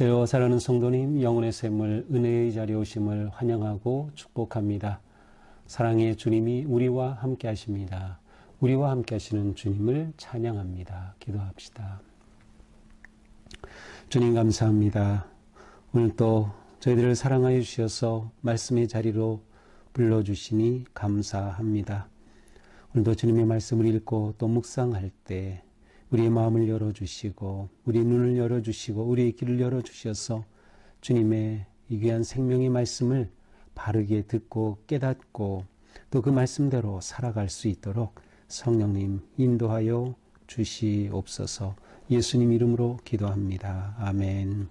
안녕하세요. 사랑하는 성도님, 영혼의 샘물 은혜의 자리에 오심을 환영하고 축복합니다. 사랑의 주님이 우리와 함께 하십니다. 우리와 함께 하시는 주님을 찬양합니다. 기도합시다. 주님 감사합니다. 오늘 또 저희들을 사랑하여 주셔서 말씀의 자리로 불러주시니 감사합니다. 오늘도 주님의 말씀을 읽고 또 묵상할 때 우리의 마음을 열어주시고 우리의 눈을 열어주시고 우리의 귀를 열어주셔서 주님의 이 귀한 생명의 말씀을 바르게 듣고 깨닫고 또 그 말씀대로 살아갈 수 있도록 성령님 인도하여 주시옵소서. 예수님 이름으로 기도합니다. 아멘.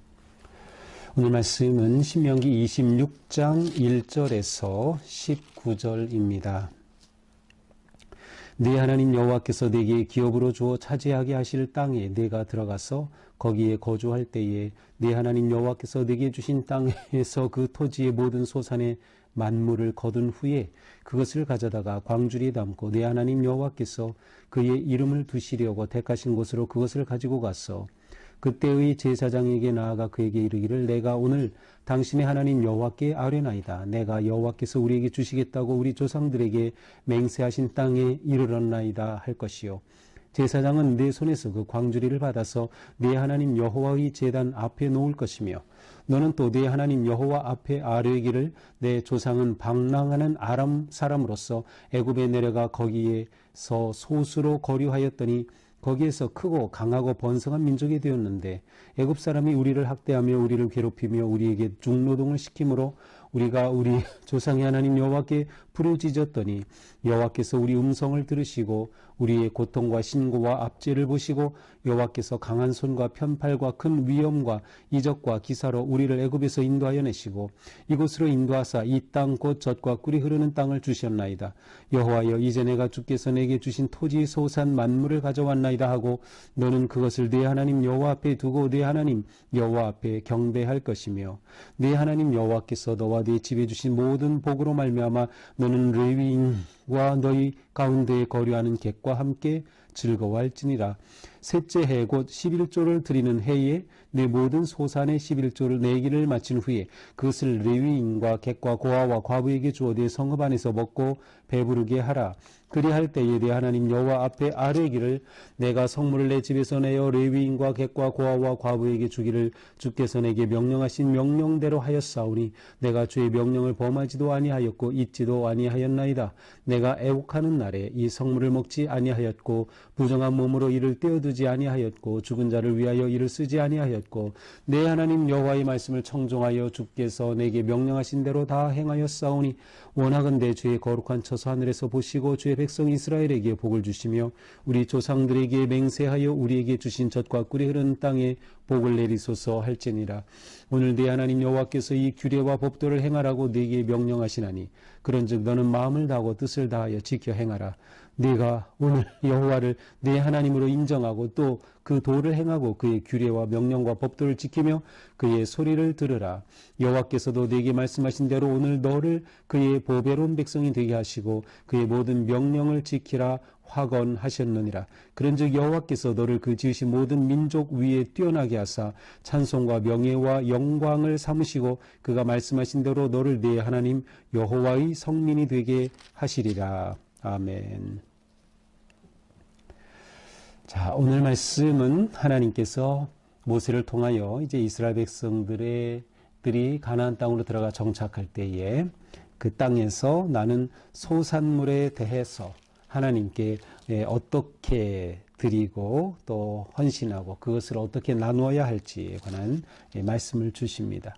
오늘 말씀은 신명기 26장 1절에서 19절입니다. 네 하나님 여호와께서 네게 기업으로 주어 차지하게 하실 땅에 네가 들어가서 거기에 거주할 때에 네 하나님 여호와께서 네게 주신 땅에서 그 토지의 모든 소산의 만물을 거둔 후에 그것을 가져다가 광주리에 담고 네 하나님 여호와께서 그의 이름을 두시려고 택하신 곳으로 그것을 가지고 가서 그때의 제사장에게 나아가 그에게 이르기를 내가 오늘 당신의 하나님 여호와께 아뢰나이다. 내가 여호와께서 우리에게 주시겠다고 우리 조상들에게 맹세하신 땅에 이르렀나이다 할 것이요. 제사장은 내 손에서 그 광주리를 받아서 네 하나님 여호와의 제단 앞에 놓을 것이며 너는 또 네 하나님 여호와 앞에 아뢰기를 내 조상은 방랑하는 아람 사람으로서 애굽에 내려가 거기에서 소수로 거류하였더니 거기에서 크고 강하고 번성한 민족이 되었는데 애굽 사람이 우리를 학대하며 우리를 괴롭히며 우리에게 중노동을 시키므로 우리가 우리 조상의 하나님 여호와께 부르짖었더니 여호와께서 우리 음성을 들으시고 우리의 고통과 신고와 압제를 보시고 여호와께서 강한 손과 편팔과 큰 위엄과 이적과 기사로 우리를 애굽에서 인도하여 내시고 이곳으로 인도하사 이 땅 곧 젖과 꿀이 흐르는 땅을 주셨나이다. 여호와여 이제 내가 주께서 내게 주신 토지 소산 만물을 가져왔나이다 하고 너는 그것을 네 하나님 여호와 앞에 두고 네 하나님 여호와 앞에 경배할 것이며 네 하나님 여호와께서 너와 네 집에 주신 모든 복으로 말미암아 너는 레위인과 너희 가운데에 거류하는 객과 함께 즐거워할지니라. 셋째 해 곧 11조를 드리는 해에 내 모든 소산의 11조를 내기를 마친 후에 그것을 레위인과 객과 고아와 과부에게 주어 내 성읍 안에서 먹고 배부르게 하라. 그리할 때에 내 하나님 여호와 앞에 아뢰기를 내가 성물을 내 집에서 내어 레위인과 객과 고아와 과부에게 주기를 주께서 내게 명령하신 명령대로 하였사오니 내가 주의 명령을 범하지도 아니하였고 잊지도 아니하였나이다. 내가 애국하는 날에 이 성물을 먹지 아니하였고 부정한 몸으로 이를 떼어두지 아니하였고 죽은 자를 위하여 이를 쓰지 아니하였고 내 하나님 여호와의 말씀을 청종하여 주께서 내게 명령하신 대로 다 행하였사오니 원하건대 주의 거룩한 처소 하늘에서 보시고 주의 백성 이스라엘에게 복을 주시며 우리 조상들에게 맹세하여 우리에게 주신 젖과 꿀이 흐르는 땅에 복을 내리소서 할지니라. 오늘 네 하나님 여호와께서 이 규례와 법도를 행하라고 네게 명령하시나니 그런즉 너는 마음을 다하고 뜻을 다하여 지켜 행하라. 네가 오늘 여호와를 네 하나님으로 인정하고 또 그 도를 행하고 그의 규례와 명령과 법도를 지키며 그의 소리를 들으라. 여호와께서도 네게 말씀하신 대로 오늘 너를 그의 보배로운 백성이 되게 하시고 그의 모든 명령을 지키라 확언하셨느니라. 그런즉 여호와께서 너를 그 지으신 모든 민족 위에 뛰어나게 하사 찬송과 명예와 영광을 삼으시고 그가 말씀하신 대로 너를 네 하나님 여호와의 성민이 되게 하시리라. 아멘. 자, 오늘 말씀은 하나님께서 모세를 통하여 이제 이스라엘 백성들이 가나안 땅으로 들어가 정착할 때에 그 땅에서 나는 소산물에 대해서 하나님께 어떻게 드리고 또 헌신하고 그것을 어떻게 나누어야 할지에 관한 말씀을 주십니다.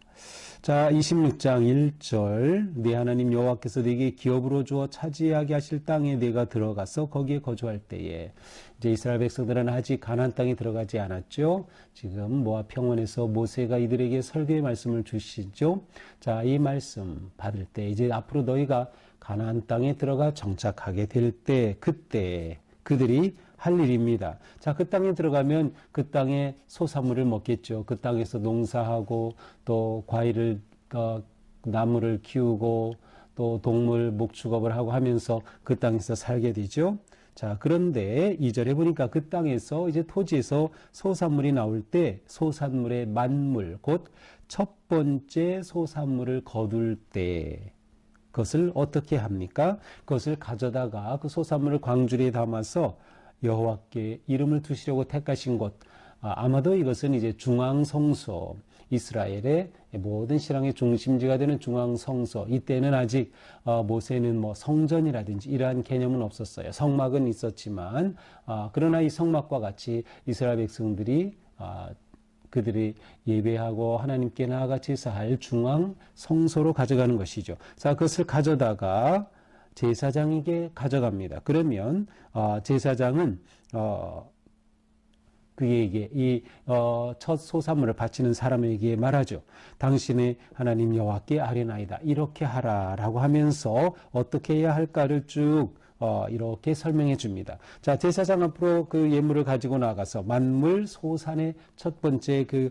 자, 26장 1절 네 하나님 여호와께서 네게 기업으로 주어 차지하게 하실 땅에 네가 들어가서 거기에 거주할 때에 이제 이스라엘 백성들은 아직 가나안 땅에 들어가지 않았죠. 지금 모압 평원에서 모세가 이들에게 설교의 말씀을 주시죠. 자, 이 말씀 받을 때 이제 앞으로 너희가 가나안 땅에 들어가 정착하게 될 때 그때 그들이 할 일입니다. 자, 그 땅에 들어가면 그 땅의 소산물을 먹겠죠. 그 땅에서 농사하고 또 과일을 나무를 키우고 또 동물 목축업을 하고 하면서 그 땅에서 살게 되죠. 자, 그런데 2절에 보니까 그 땅에서 이제 토지에서 소산물이 나올 때 소산물의 만물, 곧 첫 번째 소산물을 거둘 때 그것을 어떻게 합니까? 그것을 가져다가 그 소산물을 광주리에 담아서 여호와께 이름을 두시려고 택하신 곳, 아마도 이것은 이제 중앙성소, 이스라엘의 모든 신앙의 중심지가 되는 중앙성소. 이때는 아직 모세는 뭐 성전이라든지 이러한 개념은 없었어요. 성막은 있었지만 그러나 이 성막과 같이 이스라엘 백성들이 그들이 예배하고 하나님께 나아가 제사할 중앙성소로 가져가는 것이죠. 자, 그것을 가져다가 제사장에게 가져갑니다. 그러면 제사장은 그에게 첫 소산물을 바치는 사람에게 말하죠. 당신의 하나님 여호와께 아뢰나이다. 이렇게 하라라고 하면서 어떻게 해야 할까를 쭉 이렇게 설명해 줍니다. 자, 제사장 앞으로 그 예물을 가지고 나가서 만물 소산의 첫 번째 그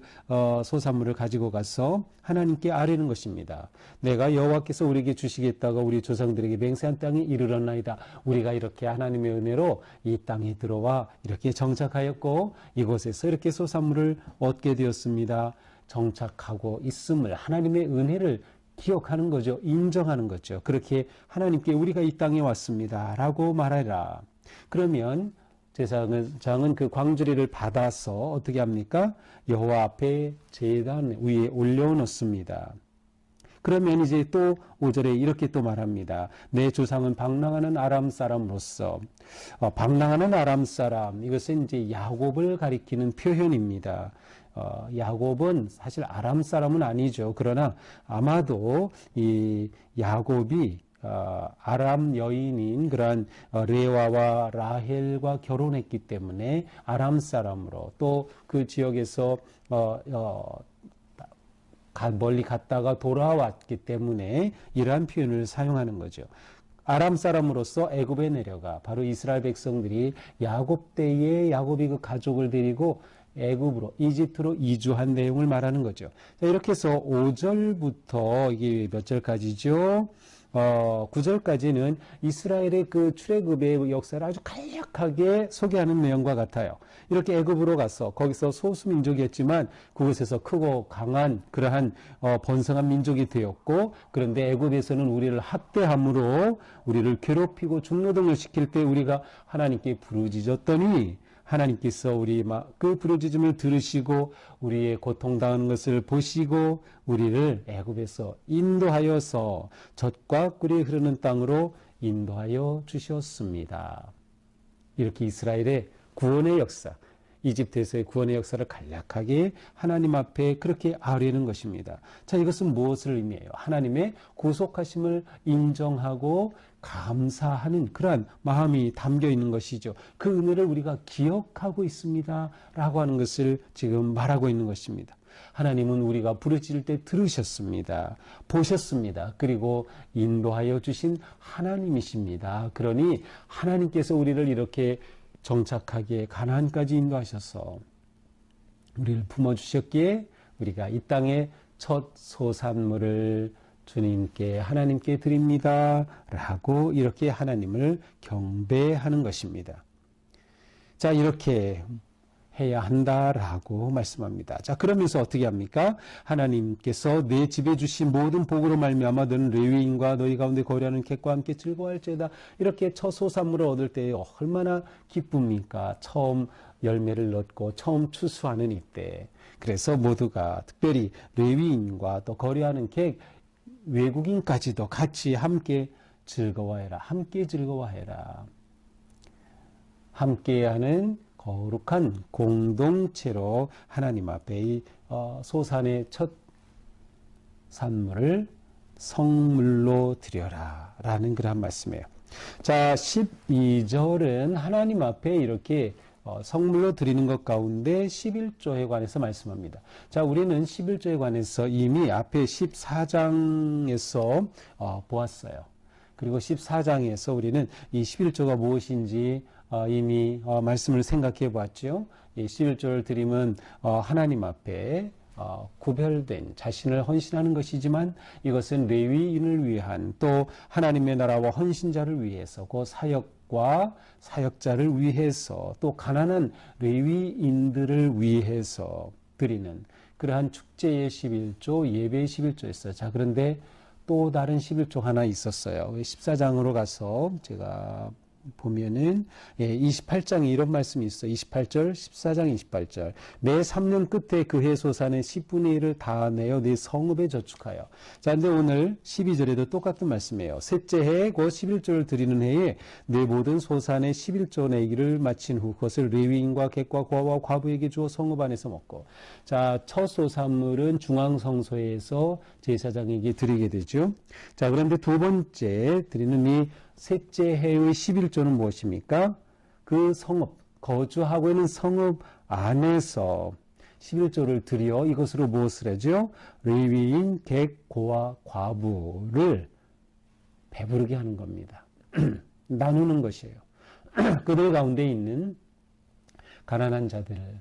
소산물을 가지고 가서 하나님께 아뢰는 것입니다. 내가 여호와께서 우리에게 주시겠다고 우리 조상들에게 맹세한 땅에 이르렀나이다. 우리가 이렇게 하나님의 은혜로 이 땅에 들어와 이렇게 정착하였고 이곳에서 이렇게 소산물을 얻게 되었습니다. 정착하고 있음을 하나님의 은혜를 기억하는 거죠. 인정하는 거죠. 그렇게 하나님께 우리가 이 땅에 왔습니다 라고 말하라. 그러면 제사장은 그 광주리를 받아서 어떻게 합니까? 여호와 앞에 제단 위에 올려놓습니다. 그러면 이제 또 5절에 이렇게 또 말합니다. 내 조상은 방랑하는 아람 사람으로서 방랑하는 아람 사람, 이것은 이제 야곱을 가리키는 표현입니다. 야곱은 사실 아람 사람은 아니죠. 그러나 아마도 이 야곱이 아람 여인인 그러한 레와와 라헬과 결혼했기 때문에 아람 사람으로 또 그 지역에서 멀리 갔다가 돌아왔기 때문에 이러한 표현을 사용하는 거죠. 아람 사람으로서 애굽에 내려가 바로 이스라엘 백성들이 야곱 때에 야곱이 그 가족을 데리고 애굽으로 이집트로 이주한 내용을 말하는 거죠. 자, 이렇게 해서 5절부터 이게 몇 절까지죠? 9절까지는 이스라엘의 그 출애굽의 역사를 아주 간략하게 소개하는 내용과 같아요. 이렇게 애굽으로 가서 거기서 소수 민족이었지만 그곳에서 크고 강한 그러한 번성한 민족이 되었고, 그런데 애굽에서는 우리를 학대함으로 우리를 괴롭히고 중노동을 시킬 때 우리가 하나님께 부르짖었더니 하나님께서 우리 그 부르짖음을 들으시고 우리의 고통당하는 것을 보시고 우리를 애굽에서 인도하여서 젖과 꿀이 흐르는 땅으로 인도하여 주셨습니다. 이렇게 이스라엘의 구원의 역사, 이집트에서의 구원의 역사를 간략하게 하나님 앞에 그렇게 아뢰는 것입니다. 자, 이것은 무엇을 의미해요? 하나님의 구속하심을 인정하고 감사하는 그러한 마음이 담겨 있는 것이죠. 그 은혜를 우리가 기억하고 있습니다 라고 하는 것을 지금 말하고 있는 것입니다. 하나님은 우리가 부르짖을 때 들으셨습니다. 보셨습니다. 그리고 인도하여 주신 하나님이십니다. 그러니 하나님께서 우리를 이렇게 정착하기에 가나안까지 인도하셔서 우리를 품어주셨기에 우리가 이 땅의 첫 소산물을 주님께 하나님께 드립니다 라고 이렇게 하나님을 경배하는 것입니다. 자, 이렇게 해야 한다라고 말씀합니다. 자, 그러면서 어떻게 합니까? 하나님께서 내 집에 주신 모든 복으로 말미암아 너는 레위인과 너희 가운데 거류하는 객과 함께 즐거워할지어다. 이렇게 첫 소산물을 얻을 때 얼마나 기쁩니까? 처음 열매를 얻고 처음 추수하는 이때. 그래서 모두가 특별히 레위인과 또 거류하는 객, 외국인까지도 같이 함께 즐거워해라. 함께 즐거워해라. 함께하는 거룩한 공동체로 하나님 앞에 이 소산의 첫 산물을 성물로 드려라 라는 그런 말씀이에요. 자, 12절은 하나님 앞에 이렇게 성물로 드리는 것 가운데 11조에 관해서 말씀합니다. 자, 우리는 11조에 관해서 이미 앞에 14장에서 보았어요. 그리고 14장에서 우리는 이 11조가 무엇인지 이미 말씀을 생각해 보았죠. 이 11조를 드림은 하나님 앞에 구별된 자신을 헌신하는 것이지만 이것은 레위인을 위한 또 하나님의 나라와 헌신자를 위해서 그 사역 율법과 사역자를 위해서 또 가난한 레위인들을 위해서 드리는 그러한 축제의 11조, 예배의 11조였어요. 자, 그런데 또 다른 11조 하나 있었어요. 14장으로 가서 제가 보면은 28장에 이런 말씀이 있어요. 28절, 14장 28절. 매 3년 끝에 그 해 소산의 10분의 1을 다 내어 네 성읍에 저축하여. 자, 근데 오늘 12절에도 똑같은 말씀이에요. 셋째 해에 그 11조를 드리는 해에 내 모든 소산의 11조 내기를 마친 후 그것을 레위인과 객과 고아와 과부에게 주어 성읍 안에서 먹고. 자, 첫 소산물은 중앙성소에서 제사장에게 드리게 되죠. 자, 그런데 두 번째 드리는 이 셋째 해의 11조는 무엇입니까? 그 성읍, 거주하고 있는 성읍 안에서 11조를 드려 이것으로 무엇을 하죠? 레위인, 객, 고아, 과부를 배부르게 하는 겁니다. 나누는 것이에요. 그들 가운데 있는 가난한 자들과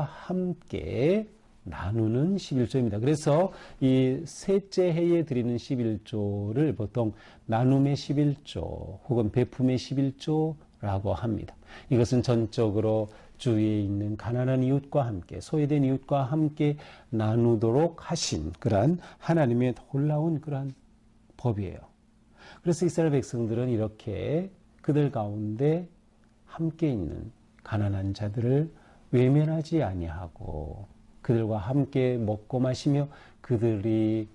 함께 나누는 11조입니다. 그래서 이 셋째 해에 드리는 11조를 보통 나눔의 11조 혹은 베품의 11조라고 합니다. 이것은 전적으로 주위에 있는 가난한 이웃과 함께 소외된 이웃과 함께 나누도록 하신 그러한 하나님의 놀라운 그러한 법이에요. 그래서 이스라엘 백성들은 이렇게 그들 가운데 함께 있는 가난한 자들을 외면하지 아니하고 그들과 함께 먹고 마시며 그들이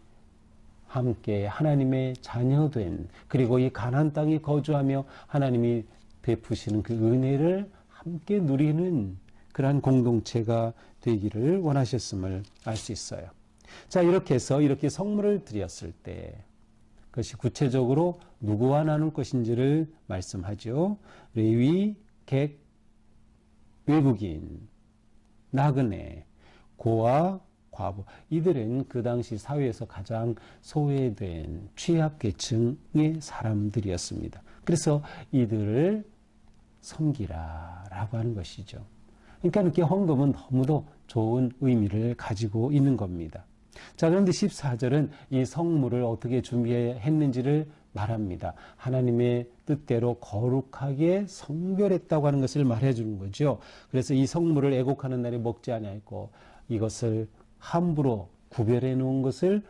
함께 하나님의 자녀된 그리고 이 가나안 땅에 거주하며 하나님이 베푸시는 그 은혜를 함께 누리는 그러한 공동체가 되기를 원하셨음을 알 수 있어요. 자, 이렇게 해서 이렇게 성물을 드렸을 때 그것이 구체적으로 누구와 나눌 것인지를 말씀하죠. 레위, 객, 외국인, 나그네, 고아, 과부. 이들은 그 당시 사회에서 가장 소외된 취약계층의 사람들이었습니다. 그래서 이들을 섬기라라고 하는 것이죠. 그러니까 이렇게 헌금은 너무도 좋은 의미를 가지고 있는 겁니다. 자, 그런데 14절은 이 성물을 어떻게 준비했는지를 말합니다. 하나님의 뜻대로 거룩하게 성별했다고 하는 것을 말해주는 거죠. 그래서 이 성물을 애곡하는 날에 먹지 아니하였고 이것을 함부로 구별해 놓은 것을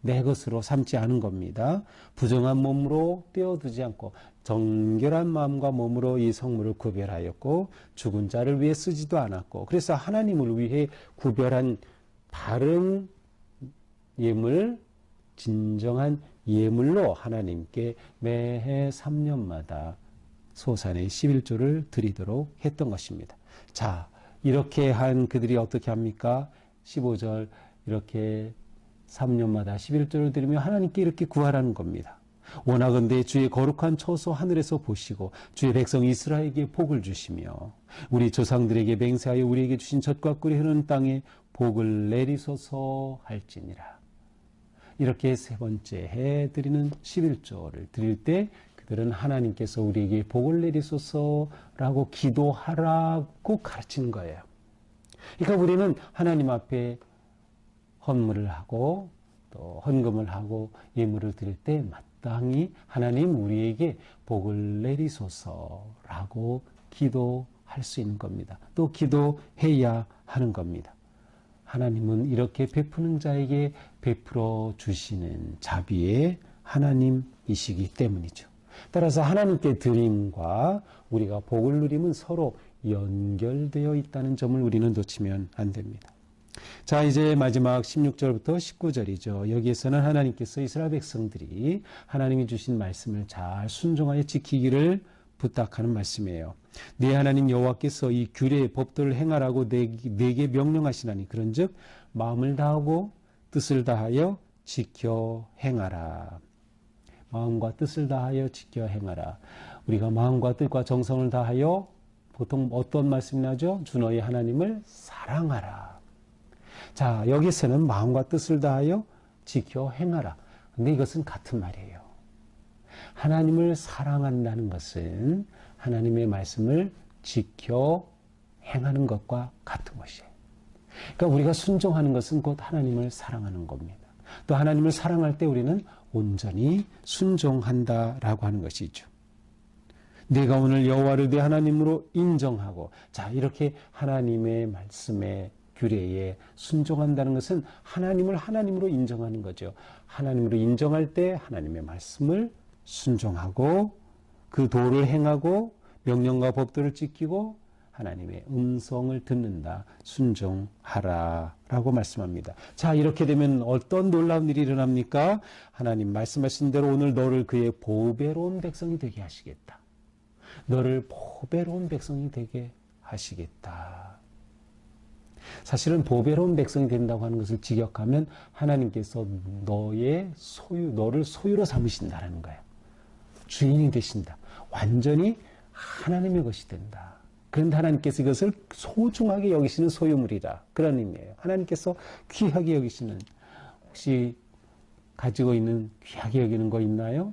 내 것으로 삼지 않은 겁니다. 부정한 몸으로 떼어두지 않고 정결한 마음과 몸으로 이 성물을 구별하였고 죽은 자를 위해 쓰지도 않았고 그래서 하나님을 위해 구별한 다른 예물, 진정한 예물로 하나님께 매해 3년마다 소산의 11조를 드리도록 했던 것입니다. 자, 이렇게 한 그들이 어떻게 합니까? 15절 이렇게 3년마다 11조를 드리며 하나님께 이렇게 구하라는 겁니다. 원하건대 주의 거룩한 처소 하늘에서 보시고 주의 백성 이스라엘에게 복을 주시며 우리 조상들에게 맹세하여 우리에게 주신 젖과 꿀이 흐르는 땅에 복을 내리소서 할지니라. 이렇게 세 번째 해 드리는 11조를 드릴 때 그들은 하나님께서 우리에게 복을 내리소서라고 기도하라고 가르치는 거예요. 그러니까 우리는 하나님 앞에 헌물을 하고 또 헌금을 하고 예물을 드릴 때 마땅히 하나님 우리에게 복을 내리소서라고 기도할 수 있는 겁니다. 또 기도해야 하는 겁니다. 하나님은 이렇게 베푸는 자에게 베풀어 주시는 자비의 하나님이시기 때문이죠. 따라서 하나님께 드림과 우리가 복을 누림은 서로 연결되어 있다는 점을 우리는 놓치면 안 됩니다. 자, 이제 마지막 16절부터 19절이죠. 여기에서는 하나님께서 이스라엘 백성들이 하나님이 주신 말씀을 잘 순종하여 지키기를 부탁하는 말씀이에요. 네 하나님 여호와께서 이 규례의 법도를 행하라고 내게 명령하시나니 그런즉 마음을 다하고 뜻을 다하여 지켜 행하라. 마음과 뜻을 다하여 지켜 행하라. 우리가 마음과 뜻과 정성을 다하여 보통 어떤 말씀이 나죠? 주 너희 하나님을 사랑하라. 자, 여기서는 마음과 뜻을 다하여 지켜 행하라. 근데 이것은 같은 말이에요. 하나님을 사랑한다는 것은 하나님의 말씀을 지켜 행하는 것과 같은 것이에요. 그러니까 우리가 순종하는 것은 곧 하나님을 사랑하는 겁니다. 또 하나님을 사랑할 때 우리는 온전히 순종한다라고 하는 것이죠. 내가 오늘 여호와를 내 하나님으로 인정하고, 자, 이렇게 하나님의 말씀에 규례에 순종한다는 것은 하나님을 하나님으로 인정하는 거죠. 하나님으로 인정할 때 하나님의 말씀을 순종하고 그 도를 행하고 명령과 법도를 지키고 하나님의 음성을 듣는다. 순종하라 라고 말씀합니다. 자, 이렇게 되면 어떤 놀라운 일이 일어납니까? 하나님 말씀하신 대로 오늘 너를 그의 보배로운 백성이 되게 하시겠다. 너를 보배로운 백성이 되게 하시겠다. 사실은 보배로운 백성이 된다고 하는 것을 직역하면 하나님께서 너를 소유로 삼으신다라는 거예요. 주인이 되신다. 완전히 하나님의 것이 된다. 그런데 하나님께서 이것을 소중하게 여기시는 소유물이다. 그런 의미예요. 하나님께서 귀하게 여기시는, 혹시 가지고 있는 귀하게 여기는 거 있나요?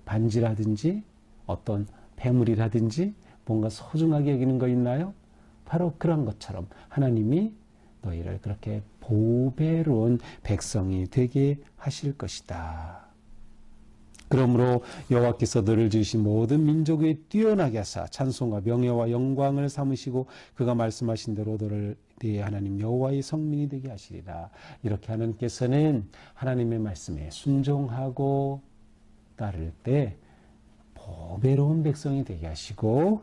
반지라든지 어떤 폐물이라든지 뭔가 소중하게 여기는 거 있나요? 바로 그런 것처럼 하나님이 너희를 그렇게 보배로운 백성이 되게 하실 것이다. 그러므로 여호와께서 너를 지으신 모든 민족 위에 뛰어나게 하사 찬송과 명예와 영광을 삼으시고 그가 말씀하신 대로 너를 네 하나님 여호와의 성민이 되게 하시리라. 이렇게 하나님께서는 하나님의 말씀에 순종하고 따를 때 보배로운 백성이 되게 하시고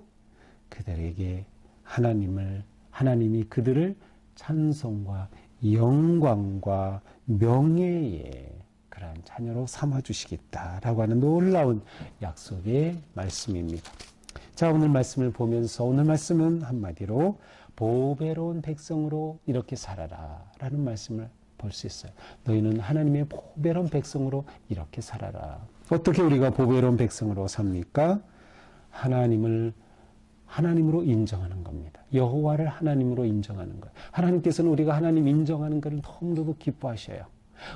그들에게 하나님이 그들을 찬송과 영광과 명예의 그러한 자녀로 삼아주시겠다라고 하는 놀라운 약속의 말씀입니다. 자, 오늘 말씀을 보면서 오늘 말씀은 한마디로 보배로운 백성으로 이렇게 살아라 라는 말씀을 볼 수 있어요. 너희는 하나님의 보배로운 백성으로 이렇게 살아라. 어떻게 우리가 보배로운 백성으로 삽니까? 하나님으로 인정하는 겁니다. 여호와를 하나님으로 인정하는 거예요. 하나님께서는 우리가 하나님 인정하는 것을 너무나도 기뻐하셔요.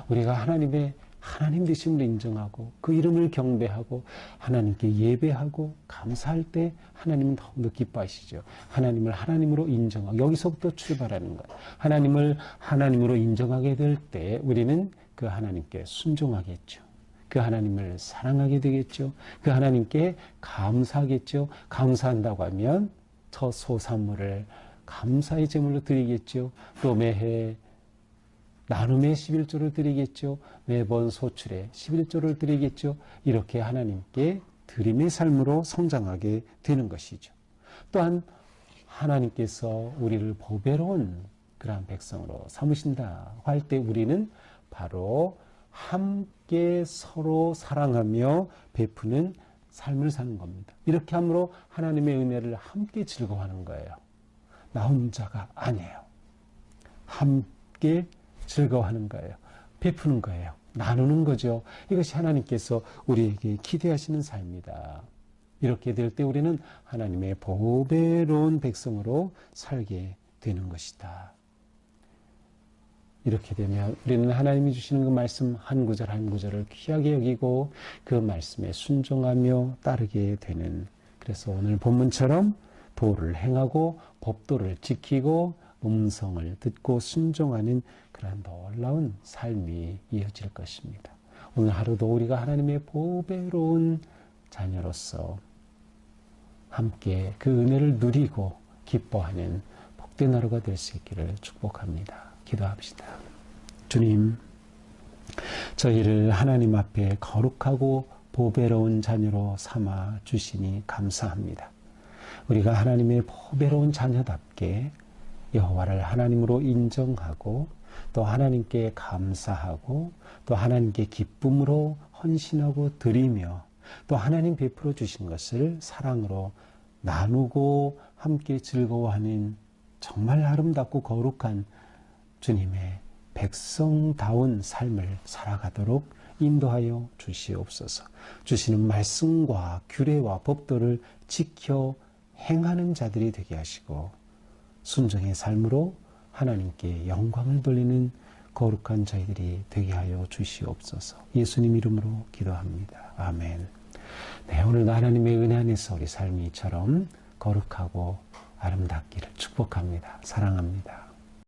우리가 하나님 되심을 인정하고 그 이름을 경배하고 하나님께 예배하고 감사할 때 하나님은 너무도 기뻐하시죠. 하나님을 하나님으로 인정하고 여기서부터 출발하는 거예요. 하나님을 하나님으로 인정하게 될 때 우리는 그 하나님께 순종하겠죠. 그 하나님을 사랑하게 되겠죠. 그 하나님께 감사하겠죠. 감사한다고 하면 저 소산물을 감사의 제물로 드리겠죠. 또 매해 나눔의 11조를 드리겠죠. 매번 소출에 11조를 드리겠죠. 이렇게 하나님께 드림의 삶으로 성장하게 되는 것이죠. 또한 하나님께서 우리를 보배로운 그러한 백성으로 삼으신다 할 때 우리는 바로 함께 서로 사랑하며 베푸는 삶을 사는 겁니다. 이렇게 함으로 하나님의 은혜를 함께 즐거워하는 거예요. 나 혼자가 아니에요. 함께 즐거워하는 거예요. 베푸는 거예요. 나누는 거죠. 이것이 하나님께서 우리에게 기대하시는 삶이다. 이렇게 될 때 우리는 하나님의 보배로운 백성으로 살게 되는 것이다. 이렇게 되면 우리는 하나님이 주시는 그 말씀 한 구절 한 구절을 귀하게 여기고 그 말씀에 순종하며 따르게 되는, 그래서 오늘 본문처럼 도를 행하고 법도를 지키고 음성을 듣고 순종하는 그런 놀라운 삶이 이어질 것입니다. 오늘 하루도 우리가 하나님의 보배로운 자녀로서 함께 그 은혜를 누리고 기뻐하는 복된 하루가 될 수 있기를 축복합니다. 기도합시다. 주님, 저희를 하나님 앞에 거룩하고 보배로운 자녀로 삼아 주시니 감사합니다. 우리가 하나님의 보배로운 자녀답게 여호와를 하나님으로 인정하고 또 하나님께 감사하고 또 하나님께 기쁨으로 헌신하고 드리며 또 하나님 베풀어 주신 것을 사랑으로 나누고 함께 즐거워하는 정말 아름답고 거룩한 주님의 백성다운 삶을 살아가도록 인도하여 주시옵소서. 주시는 말씀과 규례와 법도를 지켜 행하는 자들이 되게 하시고 순종의 삶으로 하나님께 영광을 돌리는 거룩한 저희들이 되게 하여 주시옵소서. 예수님 이름으로 기도합니다. 아멘. 네, 오늘도 하나님의 은혜 안에서 우리 삶이 이처럼 거룩하고 아름답기를 축복합니다. 사랑합니다.